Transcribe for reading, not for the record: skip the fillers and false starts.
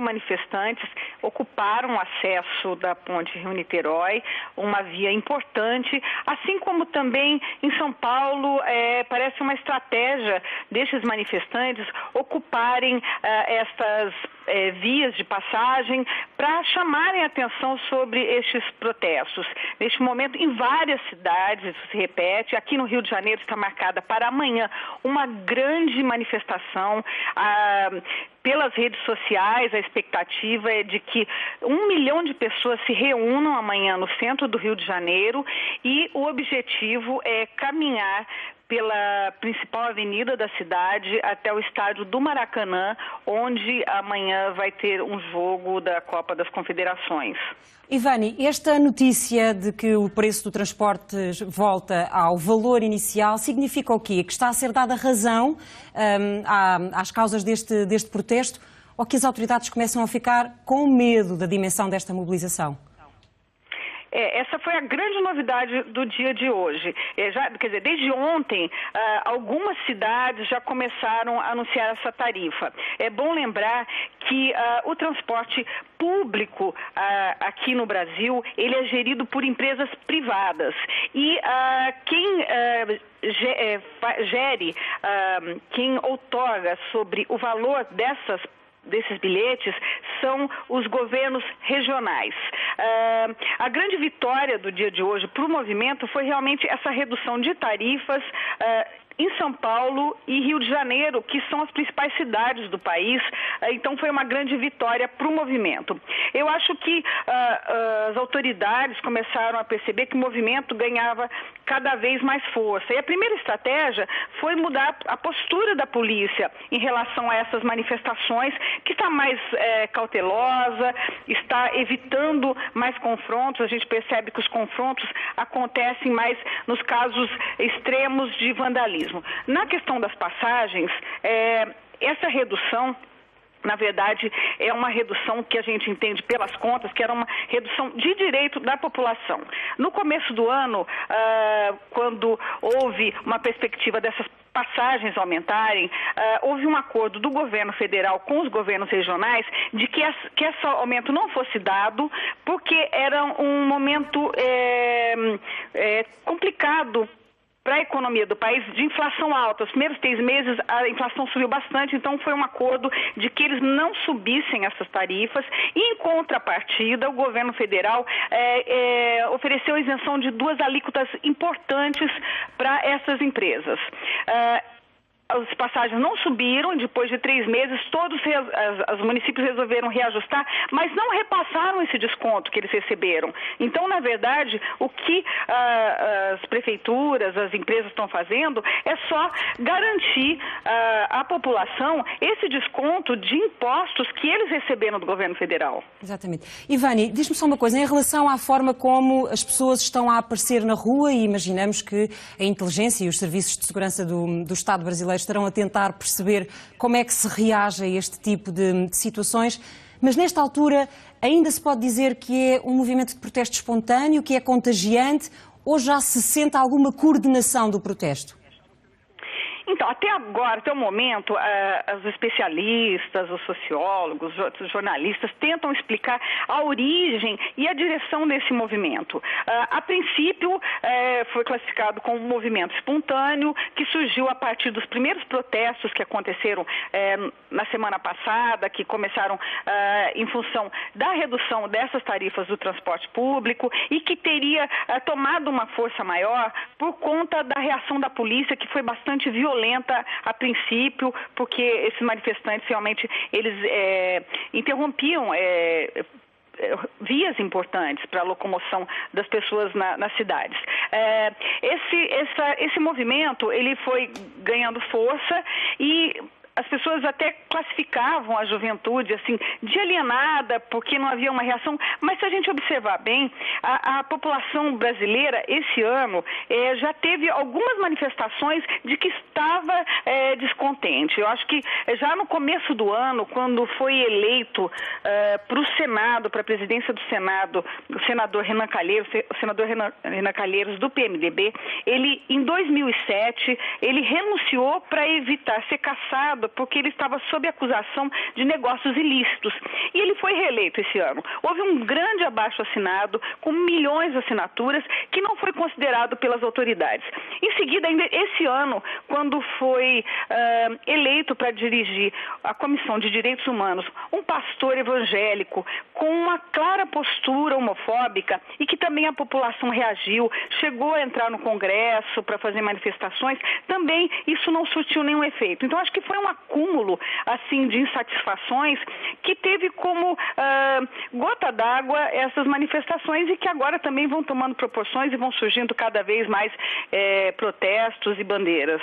manifestantes ocuparam o acesso da ponte Rio-Niterói, uma via importante, assim como também em São Paulo parece uma estratégia destes manifestantes ocuparem estas vias de passagem para chamarem a atenção sobre estes protestos. Neste momento, em várias cidades, isso se repete, aqui no Rio de Janeiro está marcada para amanhã uma grande manifestação. Pelas redes sociais, a expectativa é de que 1 milhão de pessoas se reúnam amanhã no centro do Rio de Janeiro e o objetivo é caminhar pela principal avenida da cidade até o estádio do Maracanã, onde amanhã vai ter um jogo da Copa das Confederações. Ivani, esta notícia de que o preço do transporte volta ao valor inicial significa o quê? Que está a ser dada razão às causas deste protesto ou que as autoridades começam a ficar com medo da dimensão desta mobilização? Essa foi a grande novidade do dia de hoje. Desde ontem, algumas cidades já começaram a anunciar essa tarifa. É bom lembrar que o transporte público aqui no Brasil, ele é gerido por empresas privadas. E quem quem outorga sobre o valor desses bilhetes são os governos regionais. A grande vitória do dia de hoje para o movimento foi realmente essa redução de tarifas em São Paulo e Rio de Janeiro, que são as principais cidades do país. Então foi uma grande vitória para o movimento. Eu acho que as autoridades começaram a perceber que o movimento ganhava cada vez mais força. E a primeira estratégia foi mudar a postura da polícia em relação a essas manifestações, que está mais cautelosa, está evitando mais confrontos. A gente percebe que os confrontos acontecem mais nos casos extremos de vandalismo. Na questão das passagens, essa redução, na verdade, é uma redução que a gente entende pelas contas, que era uma redução de direito da população. No começo do ano, quando houve uma perspectiva dessas passagens aumentarem, houve um acordo do governo federal com os governos regionais de que esse aumento não fosse dado, porque era um momento complicado para a economia do país, de inflação alta. Os primeiros 3 meses a inflação subiu bastante, então foi um acordo de que eles não subissem essas tarifas e, em contrapartida, o governo federal ofereceu isenção de 2 alíquotas importantes para essas empresas. As passagens não subiram, depois de 3 meses, todos os municípios resolveram reajustar, mas não repassaram esse desconto que eles receberam. Então, na verdade, o que as prefeituras, as empresas estão fazendo é só garantir à população esse desconto de impostos que eles receberam do governo federal. Exatamente. Ivani, diz-me só uma coisa, em relação à forma como as pessoas estão a aparecer na rua, e imaginamos que a inteligência e os serviços de segurança do Estado brasileiro estarão a tentar perceber como é que se reage a este tipo de situações, mas nesta altura ainda se pode dizer que é um movimento de protesto espontâneo, que é contagiante, ou já se sente alguma coordenação do protesto? Então, até agora, até o momento, os especialistas, os sociólogos, os jornalistas tentam explicar a origem e a direção desse movimento. A princípio, foi classificado como um movimento espontâneo que surgiu a partir dos primeiros protestos que aconteceram na semana passada, que começaram em função da redução dessas tarifas do transporte público e que teria tomado uma força maior por conta da reação da polícia, que foi bastante violenta a princípio, porque esses manifestantes realmente eles interrompiam vias importantes para a locomoção das pessoas nas cidades. Esse movimento ele foi ganhando força e as pessoas até classificavam a juventude assim, de alienada, porque não havia uma reação, mas se a gente observar bem, a população brasileira, esse ano, já teve algumas manifestações de que estava descontente. Eu acho que já no começo do ano, quando foi eleito para o Senado, para a presidência do Senado, o senador Renan Calheiros, do PMDB, ele, em 2007, ele renunciou para evitar ser cassado porque ele estava sob acusação de negócios ilícitos. E feito esse ano? Houve um grande abaixo-assinado com milhões de assinaturas que não foi considerado pelas autoridades. Em seguida, ainda esse ano, quando foi eleito para dirigir a Comissão de Direitos Humanos um pastor evangélico com uma clara postura homofóbica e que também a população reagiu, chegou a entrar no Congresso para fazer manifestações, também isso não surtiu nenhum efeito. Então, acho que foi um acúmulo assim, de insatisfações que teve como gota d'água essas manifestações e que agora também vão tomando proporções e vão surgindo cada vez mais protestos e bandeiras.